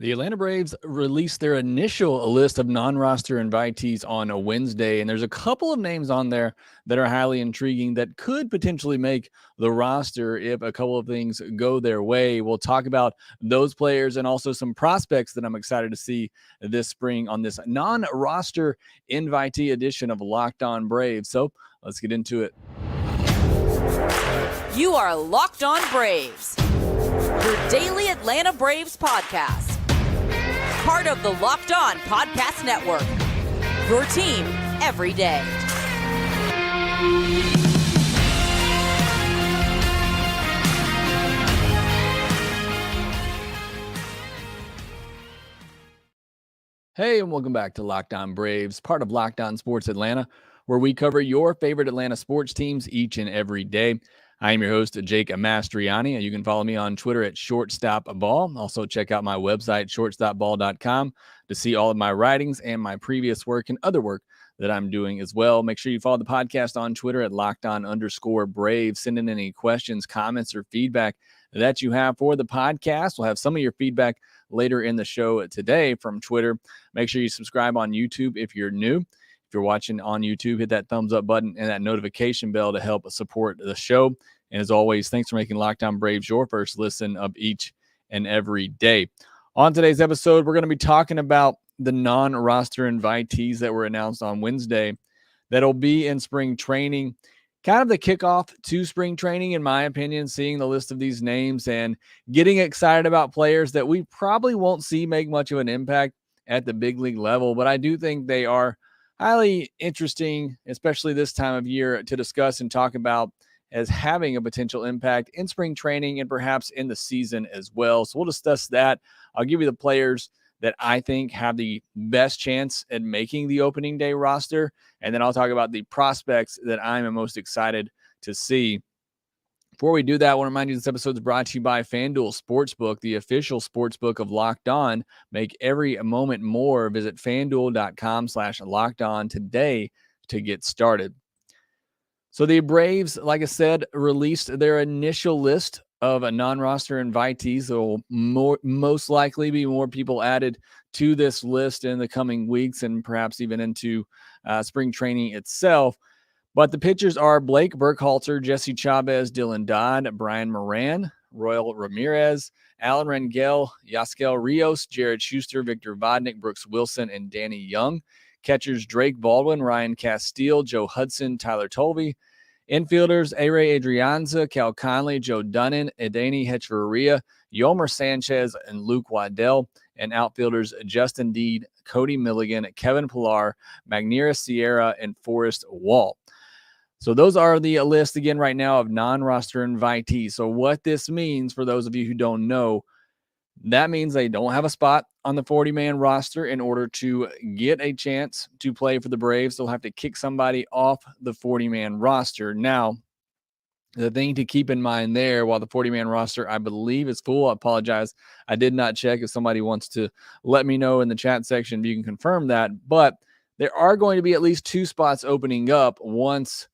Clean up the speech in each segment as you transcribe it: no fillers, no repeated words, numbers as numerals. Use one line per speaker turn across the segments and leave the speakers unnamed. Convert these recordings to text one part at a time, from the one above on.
The Atlanta Braves released their initial list of non-roster invitees on a Wednesday, and there's a couple of names on there that are highly intriguing that could potentially make the roster if a couple of things go their way. We'll talk about those players and also some prospects that I'm excited to see this spring on this non-roster invitee edition of Lockedon Braves. So let's get into it.
You are Locked On Braves, your daily Atlanta Braves podcast. Part of the Locked On Podcast Network, your team every day.
Hey, and welcome back to Locked On Braves, part of Locked On Sports Atlanta, where we cover your favorite Atlanta sports teams each and every day. I am your host, Jake Mastroianni, and you can follow me on Twitter at shortstopball. Also, check out my website, shortstopball.com, to see all of my writings and my previous work and other work that I'm doing as well. Make sure you follow the podcast on Twitter at LockedOn_Braves. Send in any questions, comments, or feedback that you have for the podcast. We'll have some of your feedback later in the show today from Twitter. Make sure you subscribe on YouTube if you're new. If you're watching on YouTube, hit that thumbs up button and that notification bell to help support the show. And as always, thanks for making Locked On Braves your first listen of each and every day. On today's episode, we're going to be talking about the non-roster invitees that were announced on Wednesday that'll be in spring training. Kind of the kickoff to spring training, in my opinion, seeing the list of these names and getting excited about players that we probably won't see make much of an impact at the big league level. But I do think they are highly interesting, especially this time of year, to discuss and talk about as having a potential impact in spring training and perhaps in the season as well. So we'll discuss that. I'll give you the players that I think have the best chance at making the opening day roster. And then I'll talk about the prospects that I'm most excited to see. Before we do that, I want to remind you this episode is brought to you by FanDuel Sportsbook, the official sportsbook of Locked On. Make every moment more. Visit FanDuel.com/LockedOn today to get started. So the Braves, like I said, released their initial list of a non-roster invitees. There will most likely be more people added to this list in the coming weeks and perhaps even into spring training itself. But the pitchers are Blake Burkhalter, Jesse Chavez, Dylan Dodd, Brian Moran, Royal Ramirez, Alan Rangel, Yaskel Rios, Jared Schuster, Victor Vodnik, Brooks Wilson, and Danny Young. Catchers Drake Baldwin, Ryan Castile, Joe Hudson, Tyler Tolvey. Infielders A-Ray Adrianza, Cal Conley, Joe Dunnan, Edeni Hechavarria, Yomer Sanchez, and Luke Waddell. And outfielders Justin Deed, Cody Milligan, Kevin Pillar, Magneuris Sierra, and Forrest Wall. So those are the list again right now of non-roster invitees. So what this means for those of you who don't know, that means they don't have a spot on the 40-man roster. In order to get a chance to play for the Braves, they'll have to kick somebody off the 40-man roster. Now, the thing to keep in mind there, while the 40-man roster, I believe, is full, I apologize, I did not check. If somebody wants to let me know in the chat section, you can confirm that. But there are going to be at least two spots opening up once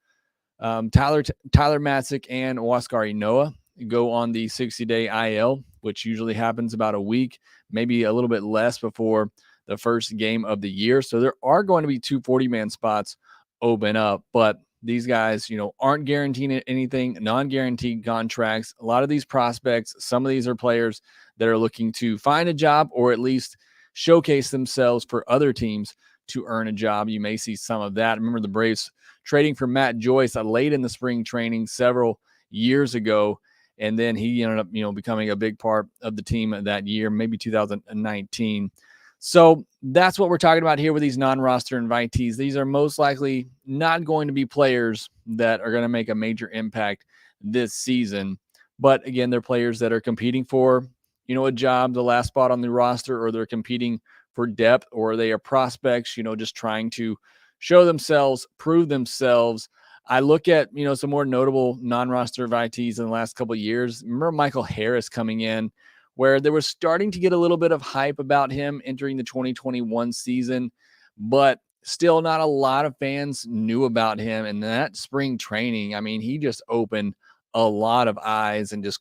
Tyler Matzik and Huascar Ynoa go on the 60-day IL, which usually happens about a week, maybe a little bit less before the first game of the year. So there are going to be two 40-man spots open up, but these guys, aren't guaranteeing anything, non-guaranteed contracts. A lot of these prospects, some of these are players that are looking to find a job or at least showcase themselves for other teams to earn a job. You may see some of that. Remember the Braves trading for Matt Joyce late in the spring training several years ago. And then he ended up, becoming a big part of the team that year, maybe 2019. So that's what we're talking about here with these non-roster invitees. These are most likely not going to be players that are going to make a major impact this season. But again, they're players that are competing for, a job, the last spot on the roster, or they're competing for depth, or they are prospects, just trying to show themselves, prove themselves. I look at, some more notable non-roster invitees in the last couple of years. Remember Michael Harris coming in, where there was starting to get a little bit of hype about him entering the 2021 season, but still not a lot of fans knew about him. And that spring training, he just opened a lot of eyes and just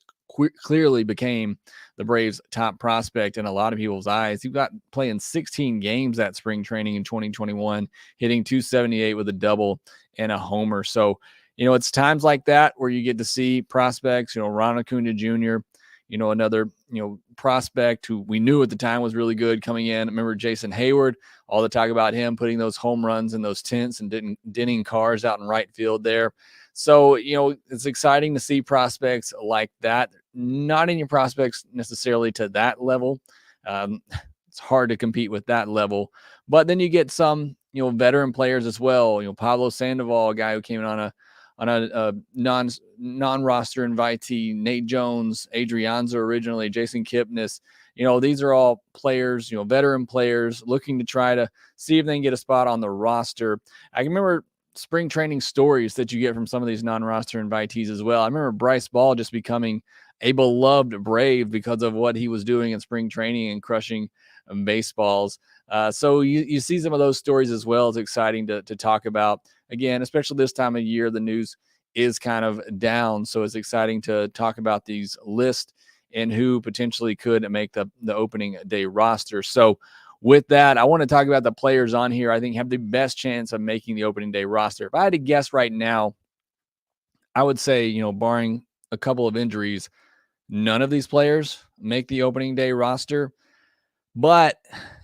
clearly became the Braves' top prospect in a lot of people's eyes. He got playing 16 games that spring training in 2021, hitting 278 with a double and a homer. So, it's times like that where you get to see prospects, Ron Acuna Jr., another, prospect who we knew at the time was really good coming in. Remember Jason Hayward, all the talk about him putting those home runs in those tents and denting cars out in right field there. So, it's exciting to see prospects like that. Not any prospects necessarily to that level. It's hard to compete with that level. But then you get some, veteran players as well. Pablo Sandoval, a guy who came in on a non-roster invitee, Nate Jones, Adrianza originally, Jason Kipnis. These are all players, veteran players looking to try to see if they can get a spot on the roster. I can remember spring training stories that you get from some of these non-roster invitees as well. I remember Bryce Ball just becoming a beloved Brave because of what he was doing in spring training and crushing baseballs. So you see some of those stories as well. It's exciting to talk about. Again, especially this time of year, the news is kind of down. So it's exciting to talk about these lists and who potentially could make the opening day roster. So with that, I want to talk about the players on here I think have the best chance of making the opening day roster. If I had to guess right now, I would say, barring a couple of injuries, none of these players make the opening day roster. But,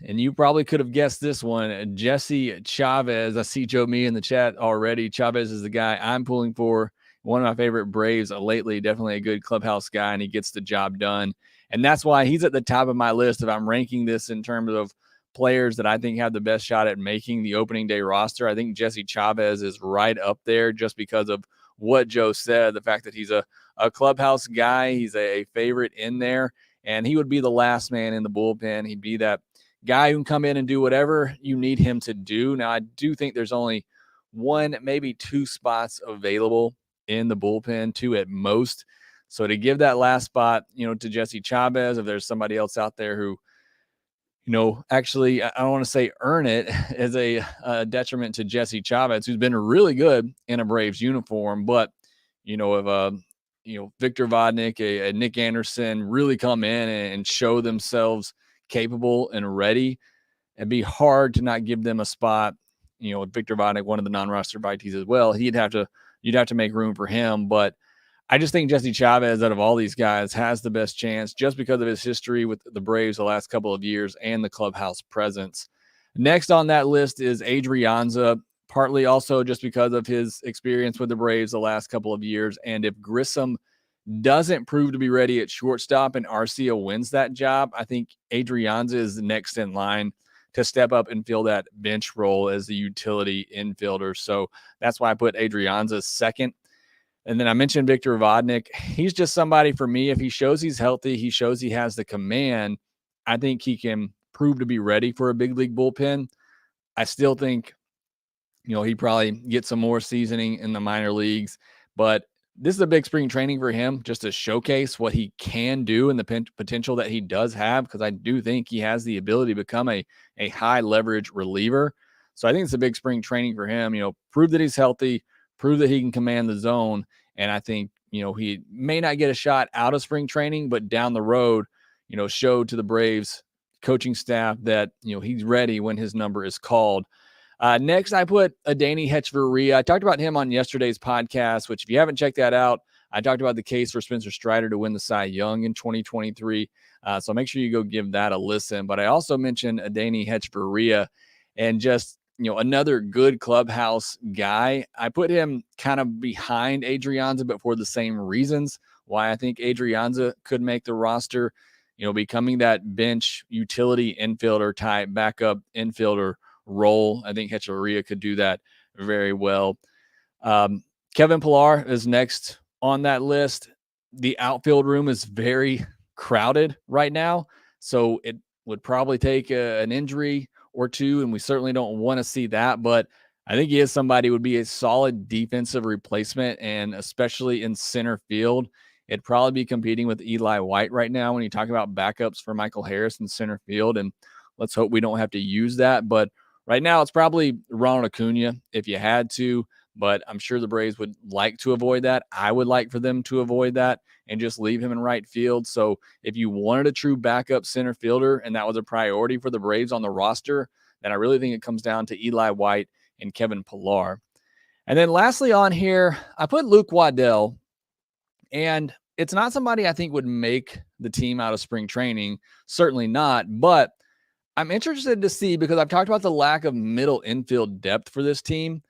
and you probably could have guessed this one, Jesse Chavez. I see Joe Me in the chat already. Chavez is the guy I'm pulling for. One of my favorite Braves lately, definitely a good clubhouse guy, and he gets the job done. And that's why he's at the top of my list if I'm ranking this in terms of players that I think have the best shot at making the opening day roster. I think Jesse Chavez is right up there just because of what Joe said, the fact that he's a clubhouse guy. He's a favorite in there. And he would be the last man in the bullpen. He'd be that guy who can come in and do whatever you need him to do. Now, I do think there's only one, maybe two spots available in the bullpen, two at most. So to give that last spot, to Jesse Chavez, if there's somebody else out there who, actually, I don't want to say earn it as a detriment to Jesse Chavez, who's been really good in a Braves uniform. But, if Victor Vodnik, a Nick Anderson really come in and show themselves capable and ready, it'd be hard to not give them a spot. Victor Vodnik, one of the non-roster invitees as well, you'd have to make room for him. But I just think Jesse Chavez, out of all these guys, has the best chance just because of his history with the Braves the last couple of years and the clubhouse presence. Next on that list is Adrianza, partly also just because of his experience with the Braves the last couple of years. And if Grissom doesn't prove to be ready at shortstop and Arcia wins that job, I think Adrianza is the next in line to step up and fill that bench role as the utility infielder. So that's why I put Adrianza second. And then I mentioned Victor Vodnik. He's just somebody for me. If he shows he's healthy, he shows he has the command, I think he can prove to be ready for a big league bullpen. I still think, he probably get some more seasoning in the minor leagues, but this is a big spring training for him just to showcase what he can do and the potential that he does have, because I do think he has the ability to become a high leverage reliever. So I think it's a big spring training for him, prove that he's healthy, prove that he can command the zone. And I think, he may not get a shot out of spring training, but down the road, show to the Braves coaching staff that, he's ready when his number is called. Next, I put Adeiny Hechavarria. I talked about him on yesterday's podcast, which if you haven't checked that out, I talked about the case for Spencer Strider to win the Cy Young in 2023. So make sure you go give that a listen. But I also mentioned Adeiny Hechavarria and just, another good clubhouse guy. I put him kind of behind Adrianza, but for the same reasons why I think Adrianza could make the roster, becoming that bench utility infielder type backup infielder role. I think Hechavarria could do that very well. Kevin Pillar is next on that list. The outfield room is very crowded right now, so it would probably take an injury or two, and we certainly don't want to see that, but I think he is somebody who would be a solid defensive replacement, and especially in center field. It'd probably be competing with Eli White right now when you talk about backups for Michael Harris in center field, and let's hope we don't have to use that. But right now, it's probably Ronald Acuna if you had to. but I'm sure the Braves would like to avoid that. I would like for them to avoid that and just leave him in right field. So if you wanted a true backup center fielder and that was a priority for the Braves on the roster, then I really think it comes down to Eli White and Kevin Pillar. And then lastly on here, I put Luke Waddell, and it's not somebody I think would make the team out of spring training. Certainly not, but I'm interested to see, because I've talked about the lack of middle infield depth for this team.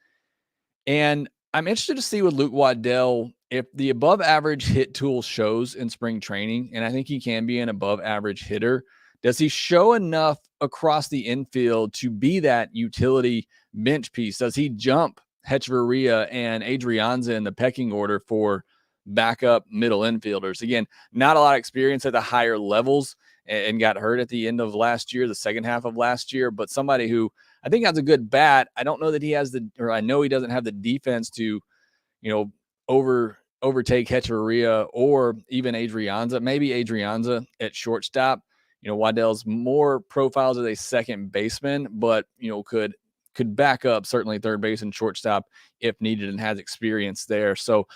And I'm interested to see with Luke Waddell if the above average hit tool shows in spring training, and I think he can be an above average hitter. Does he show enough across the infield to be that utility bench piece? Does he jump Hechavarria and Adrianza in the pecking order for backup middle infielders? Again, not a lot of experience at the higher levels and got hurt at the end of last year, the second half of last year, but somebody who I think has a good bat. I don't know that he has I know he doesn't have the defense to, overtake Hechavarria or even Adrianza, maybe Adrianza at shortstop. Waddell's more profiles as a second baseman, but, could back up certainly third base and shortstop if needed and has experience there. So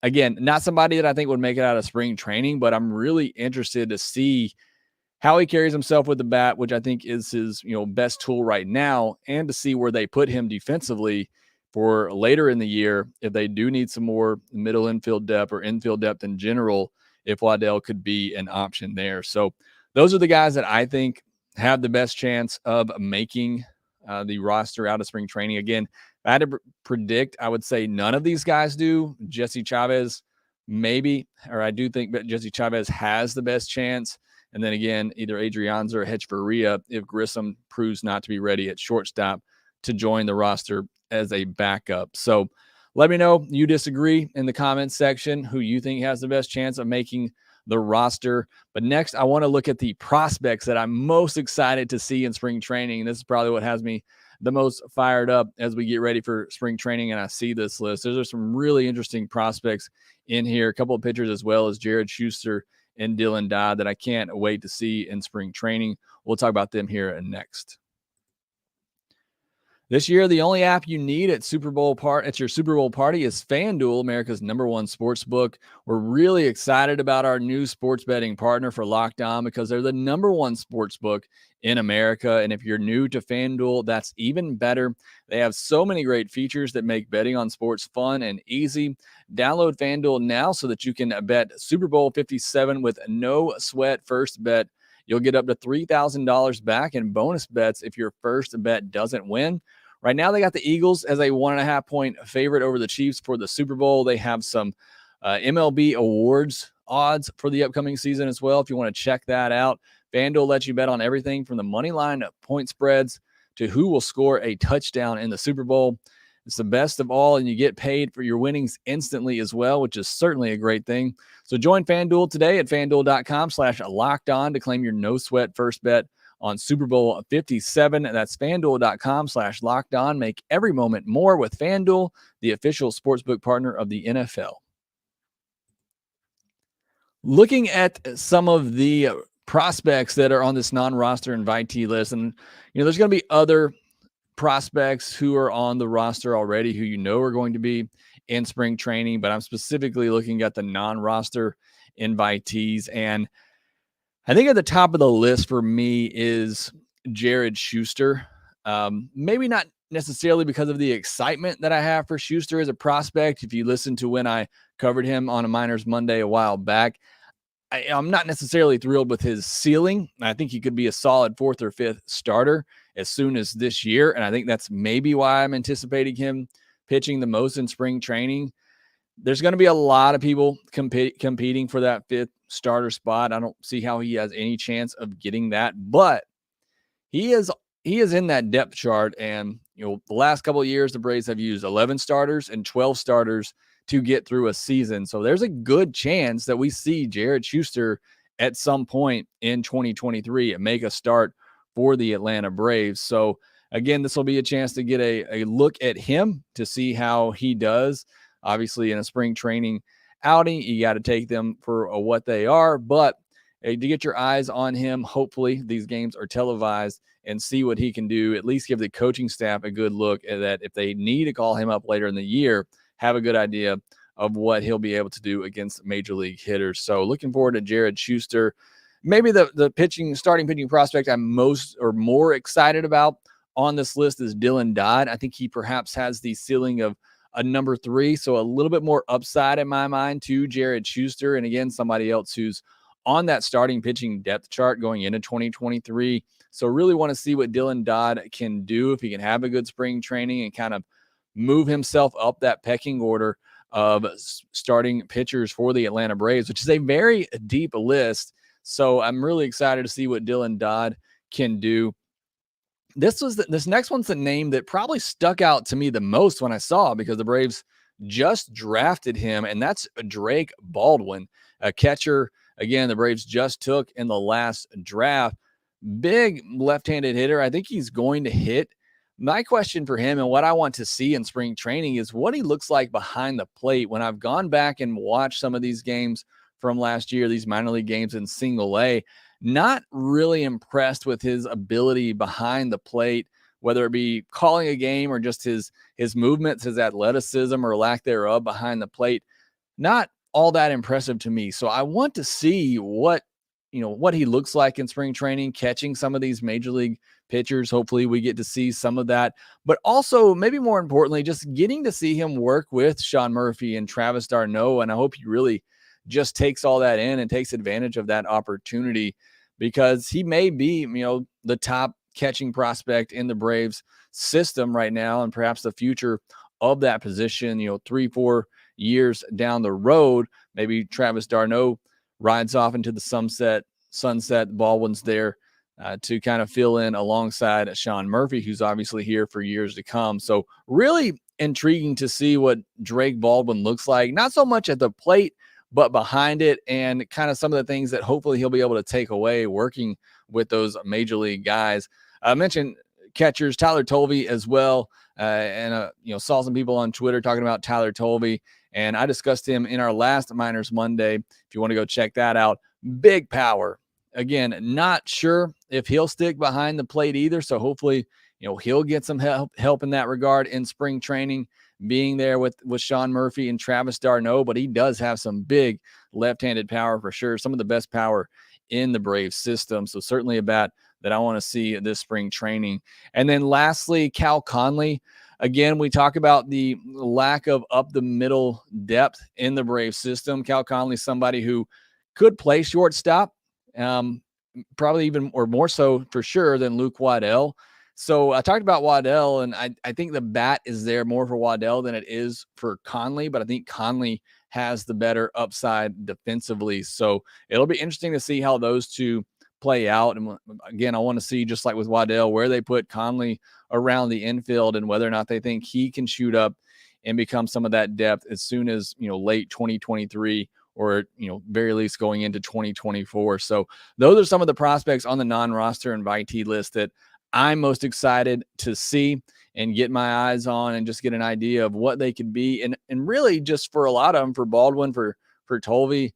again, not somebody that I think would make it out of spring training, but I'm really interested to see how he carries himself with the bat, which I think is his, best tool right now, and to see where they put him defensively for later in the year if they do need some more middle infield depth or infield depth in general, if Waddell could be an option there. So those are the guys that I think have the best chance of making the roster out of spring training. Again, if I had to predict, I would say none of these guys do. Jesse Chavez, maybe, or I do think that Jesse Chavez has the best chance. And then again, either Adrianza or Hechavarria if Grissom proves not to be ready at shortstop to join the roster as a backup. So let me know you disagree in the comments section, who you think has the best chance of making the roster. But next, I want to look at the prospects that I'm most excited to see in spring training. And this is probably what has me the most fired up as we get ready for spring training and I see this list. There's some really interesting prospects in here, a couple of pitchers as well as Jared Schuster and Dylan Dodd that I can't wait to see in spring training. We'll talk about them here next. This year, the only app you need at your Super Bowl party is FanDuel, America's #1 sports book. We're really excited about our new sports betting partner for Locked On because they're the #1 sports book in America. And if you're new to FanDuel, that's even better. They have so many great features that make betting on sports fun and easy. Download FanDuel now so that you can bet Super Bowl 57 with no sweat first bet. You'll get up to $3,000 back in bonus bets if your first bet doesn't win. Right now, they got the Eagles as a 1.5 point favorite over the Chiefs for the Super Bowl. They have some MLB awards odds for the upcoming season as well. If you want to check that out, FanDuel lets you bet on everything from the money line to point spreads to who will score a touchdown in the Super Bowl. It's the best of all, and you get paid for your winnings instantly as well, which is certainly a great thing. So join FanDuel today at FanDuel.com/LockedOn to claim your no sweat first bet on Super Bowl 57. That's FanDuel.com/LockedOn. Make every moment more with FanDuel, the official sportsbook partner of the NFL. Looking at some of the prospects that are on this non-roster invitee list, and there's going to be other prospects who are on the roster already who are going to be in spring training, but I'm specifically looking at the non-roster invitees. And I think at the top of the list for me is Jared Schuster. Maybe not necessarily because of the excitement that I have for Schuster as a prospect. If you listen to when I covered him on a Minors Monday a while back, I'm not necessarily thrilled with his ceiling. I think he could be a solid 4th or 5th starter as soon as this year. And I think that's maybe why I'm anticipating him pitching the most in spring training. There's going to be a lot of people competing for that 5th starter spot. I don't see how he has any chance of getting that, but he is in that depth chart. And, the last couple of years, the Braves have used 11 starters and 12 starters to get through a season. So there's a good chance that we see Jared Schuster at some point in 2023 and make a start for the Atlanta Braves. So again, this will be a chance to get a look at him to see how he does. Obviously, in a spring training outing, you got to take them for what they are. But to get your eyes on him. Hopefully these games are televised and see what he can do. At least give the coaching staff a good look at that. If they need to call him up later in the year, have a good idea of what he'll be able to do against major league hitters. So looking forward to Jared Schuster. Maybe the starting pitching prospect I'm most or more excited about on this list is Dylan Dodd. I think he perhaps has the ceiling of a number 3, so a little bit more upside in my mind to Jared Schuster. And again, somebody else who's on that starting pitching depth chart going into 2023. So really want to see what Dylan Dodd can do, if he can have a good spring training and kind of move himself up that pecking order of starting pitchers for the Atlanta Braves, which is a very deep list. So I'm really excited to see what Dylan Dodd can do. This next one's the name that probably stuck out to me the most when I saw it, because the Braves just drafted him, and that's Drake Baldwin, a catcher. Again, the Braves just took in the last draft. Big left-handed hitter. I think he's going to hit. My question for him and what I want to see in spring training is what he looks like behind the plate. When I've gone back and watched some of these games from last year, these minor league games in single A, not really impressed with his ability behind the plate, whether it be calling a game or just his movements, his athleticism or lack thereof behind the plate. Not all that impressive to me. So I want to see what he looks like in spring training, catching some of these major league pitchers. Hopefully we get to see some of that, but also maybe more importantly, just getting to see him work with Sean Murphy and Travis d'Arnaud. And I hope he really just takes all that in and takes advantage of that opportunity, because he may be, the top catching prospect in the Braves system right now, and perhaps the future of that position, 3-4 years down the road. Maybe Travis d'Arnaud rides off into the sunset. Baldwin's there to kind of fill in alongside Sean Murphy, who's obviously here for years to come. So really intriguing to see what Drake Baldwin looks like, not so much at the plate, but behind it, and kind of some of the things that hopefully he'll be able to take away working with those major league guys. I mentioned catchers, Tyler Tolvey as well. And saw some people on Twitter talking about Tyler Tolvey, and I discussed him in our last Minors Monday. If you want to go check that out, big power. Again, not sure if he'll stick behind the plate either. So hopefully, he'll get some help in that regard in spring training, being there with Sean Murphy and Travis d'Arnaud, but he does have some big left-handed power for sure. Some of the best power in the Braves system. So certainly a bat that I want to see this spring training. And then lastly, Cal Conley. Again, we talk about the lack of up the middle depth in the Braves system. Cal Conley, somebody who could play shortstop, probably even or more so for sure than Luke Waddell. So I talked about Waddell, and I think the bat is there more for Waddell than it is for Conley, but I think Conley has the better upside defensively. So it'll be interesting to see how those two play out. And again, I want to see, just like with Waddell, where they put Conley around the infield and whether or not they think he can shoot up and become some of that depth as soon as, late 2023 or, very least going into 2024. So those are some of the prospects on the non-roster invitee list that I'm most excited to see and get my eyes on and just get an idea of what they could be. And really just for a lot of them, for Baldwin, for Tolvey,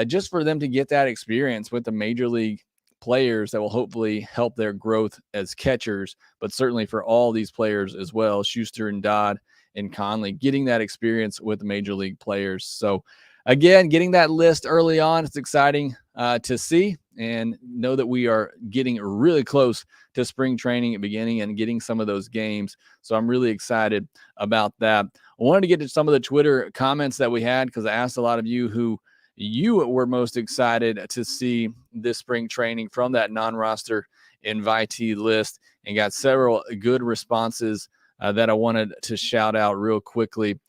just for them to get that experience with the major league players that will hopefully help their growth as catchers, but certainly for all these players as well, Schuster and Dodd and Conley, getting that experience with the major league players. So again, getting that list early on, it's exciting to see and know that we are getting really close to spring training at beginning and getting some of those games. So I'm really excited about that. I wanted to get to some of the Twitter comments that we had, because I asked a lot of you who you were most excited to see this spring training from that non-roster invitee list, and got several good responses that I wanted to shout out real quickly.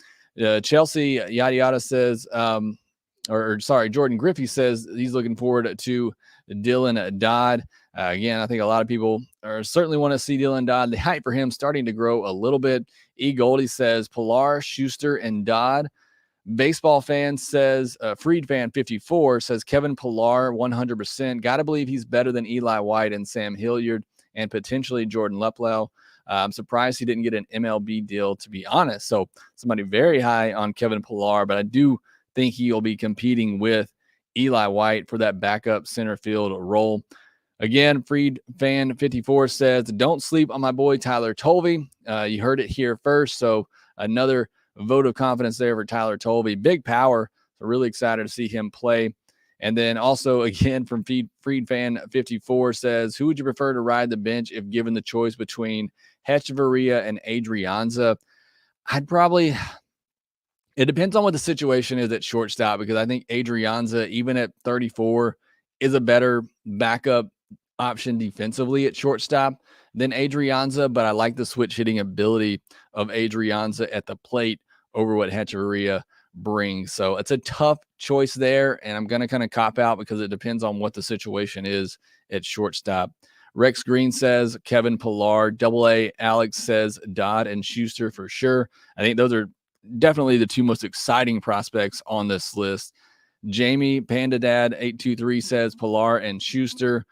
Chelsea Yada Yada says, Jordan Griffey says he's looking forward to Dylan Dodd. Again, I think a lot of people certainly want to see Dylan Dodd. The hype for him starting to grow a little bit. E. Goldie says Pilar, Schuster, and Dodd. Baseball fan says, Freed fan 54 says Kevin Pillar 100%. Got to believe he's better than Eli White and Sam Hilliard and potentially Jordan Luplow. I'm surprised he didn't get an MLB deal, to be honest. So somebody very high on Kevin Pillar, but I do think he'll be competing with Eli White for that backup center field role. Again, Freed Fan 54 says, don't sleep on my boy Tyler Tolvey. You heard it here first. So another vote of confidence there for Tyler Tolvey. Big power. So really excited to see him play. And then also, again, from Freed Fan 54 says, who would you prefer to ride the bench if given the choice between Hechavarria and Adrianza? It depends on what the situation is at shortstop, because I think Adrianza, even at 34, is a better backup option defensively at shortstop than Adrianza, but I like the switch hitting ability of Adrianza at the plate over what Hechavarria brings. So it's a tough choice there, and I'm going to kind of cop out because it depends on what the situation is at shortstop. Rex Green says Kevin Pillar. AA Alex says Dodd and Schuster for sure. I think those are definitely the two most exciting prospects on this list. Jamie Panda Dad 823 says Pillar and Schuster.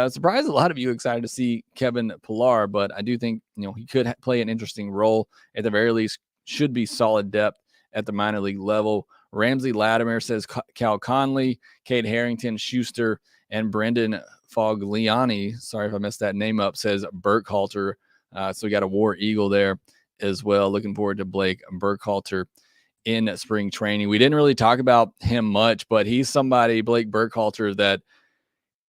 Surprised a lot of you excited to see Kevin Pillar, but I do think he could play an interesting role. At the very least, should be solid depth at the minor league level. Ramsey Latimer says Cal Conley, Cade Harrington, Schuster, and Brendan Fogliani. Sorry if I messed that name up. Says Burkhalter. So we got a War Eagle there as well. Looking forward to Blake Burkhalter in spring training. We didn't really talk about him much, but he's somebody, Blake Burkhalter, that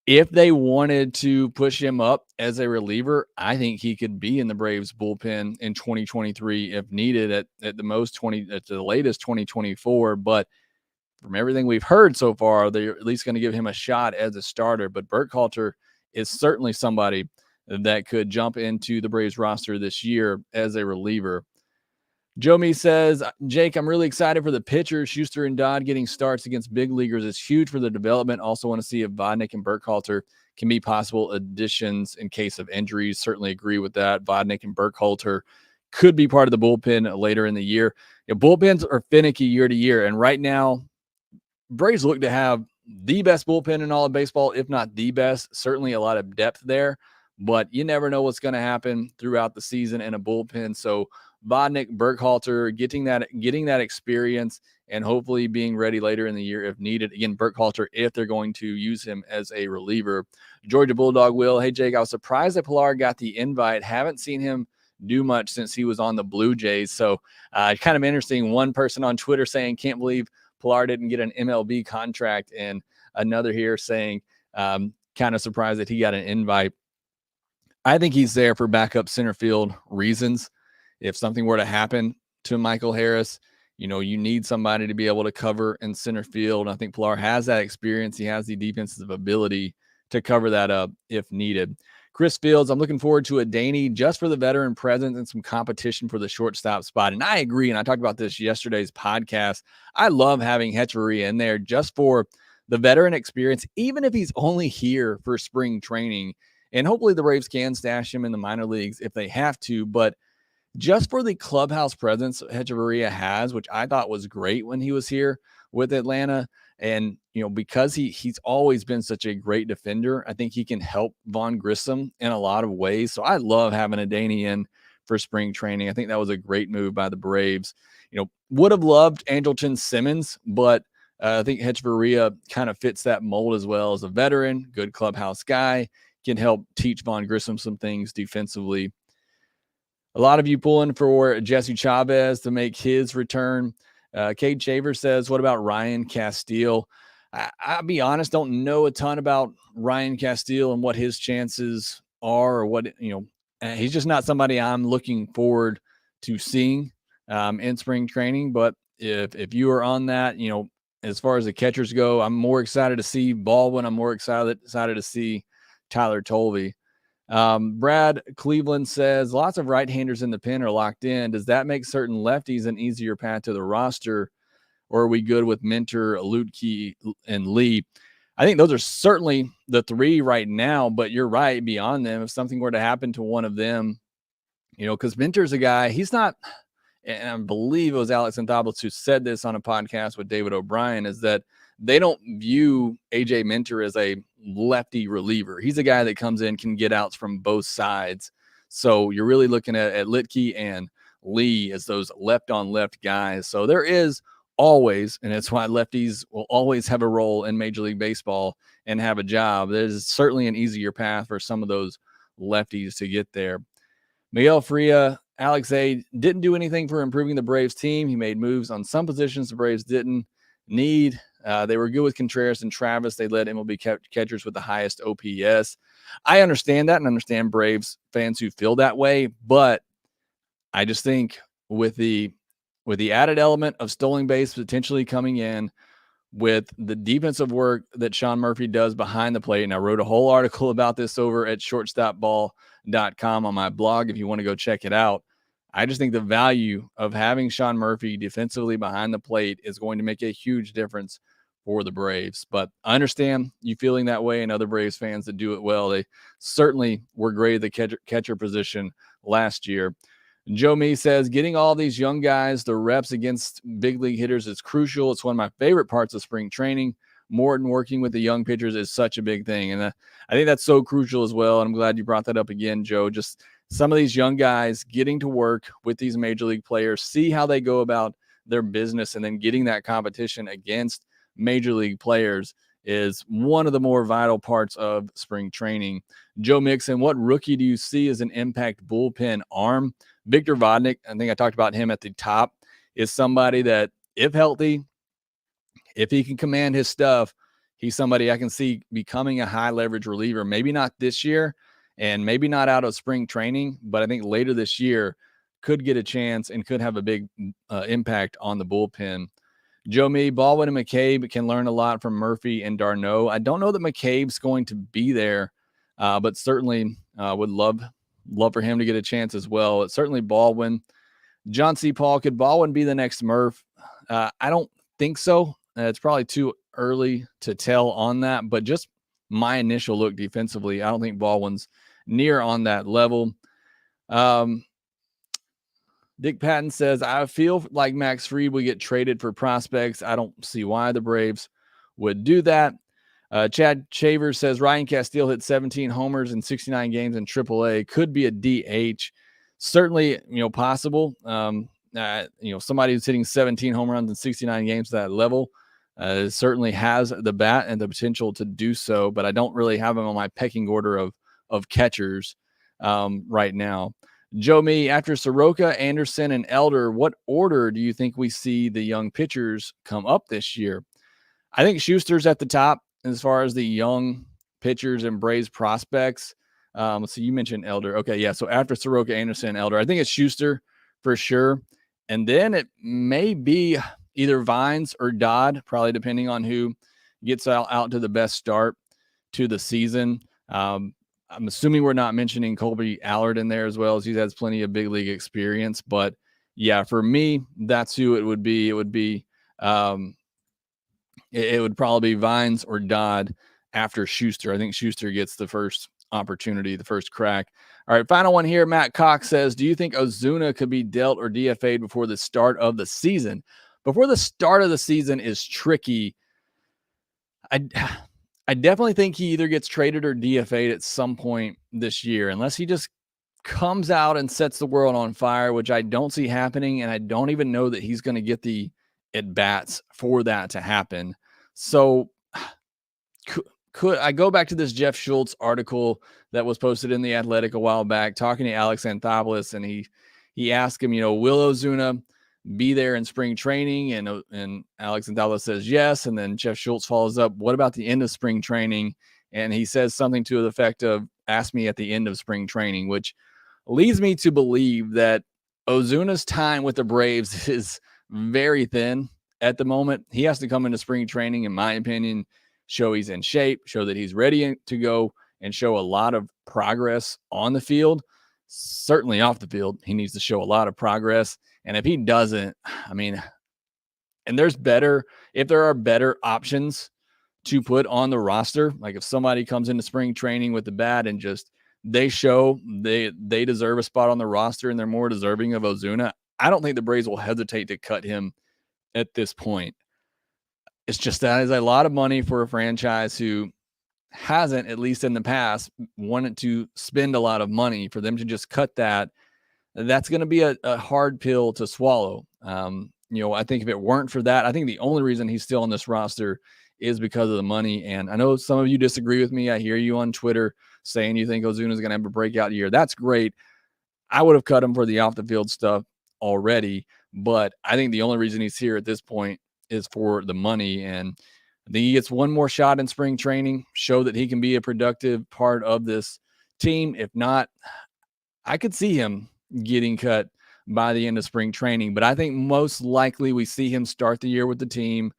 if they wanted to push him up as a reliever, I think he could be in the Braves bullpen in 2023 if needed, at the most at the latest 2024. But from everything we've heard so far, they're at least going to give him a shot as a starter. But Burkhalter is certainly somebody that could jump into the Braves roster this year as a reliever. Joe Me says, Jake, I'm really excited for the pitchers. Schuster and Dodd getting starts against big leaguers is huge for the development. Also want to see if Vodnik and Burkhalter can be possible additions in case of injuries. Certainly agree with that. Vodnik and Burkhalter could be part of the bullpen later in the year. Bullpens are finicky year to year, and right now, Braves look to have the best bullpen in all of baseball, if not the best. Certainly a lot of depth there, but you never know what's going to happen throughout the season in a bullpen. So Vodnik, Burkhalter, getting that experience and hopefully being ready later in the year if needed. Again, Burkhalter, if they're going to use him as a reliever. Georgia Bulldog Will, hey, Jake, I was surprised that Pillar got the invite. Haven't seen him do much since he was on the Blue Jays. So kind of interesting. One person on Twitter saying, can't believe Pillar didn't get an MLB contract, and another here saying kind of surprised that he got an invite. I think he's there for backup center field reasons. If something were to happen to Michael Harris, you need somebody to be able to cover in center field. I think Pillar has that experience. He has the defensive ability to cover that up if needed. Chris Fields, I'm looking forward to a Daney just for the veteran presence and some competition for the shortstop spot. And I agree, and I talked about this yesterday's podcast. I love having Hechavarria in there just for the veteran experience, even if he's only here for spring training. And hopefully the Braves can stash him in the minor leagues if they have to. But just for the clubhouse presence Hechavarria has, which I thought was great when he was here with Atlanta. And, because he's always been such a great defender, I think he can help Vaughn Grissom in a lot of ways. So I love having a Daney in for spring training. I think that was a great move by the Braves. Would have loved Andrelton Simmons, but I think Hechavarria kind of fits that mold as well. As a veteran, good clubhouse guy, can help teach Vaughn Grissom some things defensively. A lot of you pulling for Jesse Chavez to make his return. Cade Shaver says, what about Ryan Castile? I'll be honest, don't know a ton about Ryan Castile and what his chances are, or what, he's just not somebody I'm looking forward to seeing in spring training. But if you are on that, as far as the catchers go, I'm more excited to see Baldwin. I'm more excited to see Tyler Tolvey. Brad Cleveland says lots of right-handers in the pen are locked in. Does that make certain lefties an easier path to the roster, or are we good with Minter, Lutke, and Lee? I think those are certainly the three right now, but you're right. Beyond them, if something were to happen to one of them, because Minter's a guy, he's not, and I believe it was Alex Anthopoulos who said this on a podcast with David O'Brien, is that they don't view AJ Minter as a lefty reliever. He's a guy that comes in, can get outs from both sides. So you're really looking at Litke and Lee as those left on left guys. So there is always, and it's why lefties will always have a role in Major League Baseball and have a job. There's certainly an easier path for some of those lefties to get there. Miguel Fria, Alex A didn't do anything for improving the Braves team. He made moves on some positions the Braves didn't need. They were good with Contreras and Travis. They led MLB catchers with the highest OPS. I understand that and understand Braves fans who feel that way, but I just think with the added element of stolen base potentially coming in, with the defensive work that Sean Murphy does behind the plate. And I wrote a whole article about this over at shortstopball.com on my blog if you want to go check it out. I just think the value of having Sean Murphy defensively behind the plate is going to make a huge difference for the Braves. But I understand you feeling that way, and other Braves fans that do it well. They certainly were great at the catcher position last year. Joe Me says, getting all these young guys the reps against big league hitters is crucial. It's one of my favorite parts of spring training. Morton working with the young pitchers is such a big thing. And I think that's so crucial as well. And I'm glad you brought that up again, Joe. Just some of these young guys getting to work with these major league players, see how they go about their business, and then getting that competition against major league players is one of the more vital parts of spring training. Joe Mixon, what rookie do you see as an impact bullpen arm? Victor Vodnik, I think I talked about him at the top, is somebody that, if healthy, if he can command his stuff, he's somebody I can see becoming a high leverage reliever. Maybe not this year and maybe not out of spring training, but I think later this year could get a chance and could have a big impact on the bullpen. Joe Me, Baldwin and McCabe can learn a lot from Murphy and d'Arnaud. I don't know that McCabe's going to be there, but certainly would love for him to get a chance as well. It's certainly Baldwin. John C. Paul, could Baldwin be the next Murph? I don't think so. It's probably too early to tell on that, but just my initial look defensively, I don't think Baldwin's near on that level. Dick Patton says, I feel like Max Fried would get traded for prospects. I don't see why the Braves would do that. Chad Shaver says, Ryan Castile hit 17 homers in 69 games in AAA. Could be a DH. Certainly, possible. Somebody who's hitting 17 home runs in 69 games at that level certainly has the bat and the potential to do so, but I don't really have him on my pecking order of catchers right now. Joe Me, after Soroka, Anderson, and Elder, what order do you think we see the young pitchers come up this year? I think Schuster's at the top as far as the young pitchers and Braves prospects. So you mentioned Elder. Okay, yeah. So after Soroka, Anderson, and Elder, I think it's Schuster for sure. And then it may be either Vines or Dodd, probably depending on who gets out to the best start to the season. I'm assuming we're not mentioning Colby Allard in there as well, as he has plenty of big league experience. But yeah, for me, that's who it would be. It would be, it would probably be Vines or Dodd after Schuster. I think Schuster gets the first opportunity, the first crack. All right, final one here. Matt Cox says, do you think Ozuna could be dealt or DFA'd before the start of the season? Before the start of the season is tricky. I definitely think he either gets traded or DFA'd at some point this year, unless he just comes out and sets the world on fire, which I don't see happening. And I don't even know that he's going to get the at-bats for that to happen. So could I go back to this Jeff Schultz article that was posted in The Athletic a while back, talking to Alex Anthopoulos, and he asked him, will Ozuna be there in spring training? And Alex Anthopoulos says yes. And then Jeff Schultz follows up, what about the end of spring training? And he says something to the effect of, ask me at the end of spring training, which leads me to believe that Ozuna's time with the Braves is very thin at the moment. He has to come into spring training, in my opinion, show he's in shape, show that he's ready to go, and show a lot of progress on the field. Certainly off the field, he needs to show a lot of progress. And if he doesn't, and if there are better options to put on the roster, like if somebody comes into spring training with the bat and just they show they deserve a spot on the roster and they're more deserving of Ozuna, I don't think the Braves will hesitate to cut him at this point. It's just that is a lot of money for a franchise who hasn't, at least in the past, wanted to spend a lot of money. For them to just cut that, that's going to be a hard pill to swallow. I think if it weren't for that, I think the only reason he's still on this roster is because of the money. And I know some of you disagree with me. I hear you on Twitter saying you think Ozuna is going to have a breakout year. That's great. I would have cut him for the off the field stuff already, but I think the only reason he's here at this point is for the money. And I think he gets one more shot in spring training, show that he can be a productive part of this team. If not, I could see him getting cut by the end of spring training, but I think most likely we see him start the year with the team,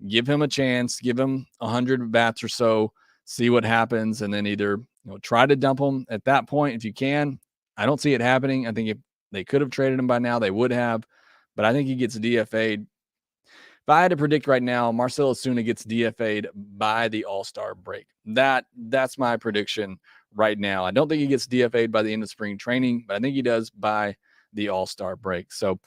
give him a chance, give him 100 bats or so, see what happens, and then either try to dump him at that point if you can. I don't see it happening. I think if they could have traded him by now, they would have, but I think he gets DFA'd. If I had to predict right now, Marcell Ozuna gets DFA'd by the All-Star break. That's my prediction right now. I don't think he gets DFA'd by the end of spring training, but I think he does by the All-Star break. So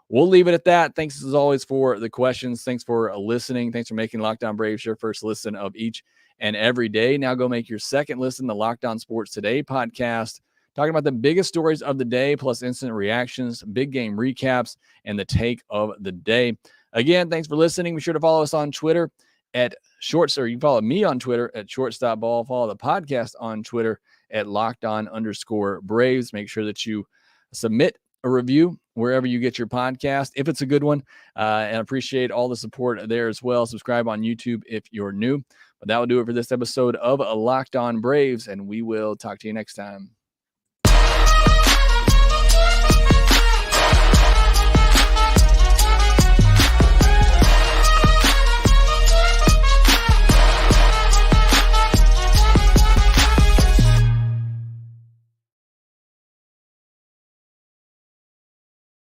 we'll leave it at that. Thanks as always for the questions. Thanks for listening. Thanks for making Lockedon Braves your first listen of each and every day. Now go make your second listen, the Lockedon Sports Today podcast, talking about the biggest stories of the day, plus instant reactions, big game recaps, and the take of the day. Again, thanks for listening. Be sure to follow us on Twitter at Shorts, or you can follow me on Twitter at Shorts.ball. Follow the podcast on Twitter at LockedOn_Braves. Make sure that you submit a review wherever you get your podcast, if it's a good one, and appreciate all the support there as well. Subscribe on YouTube if you're new. But that will do it for this episode of Locked On Braves, and we will talk to you next time.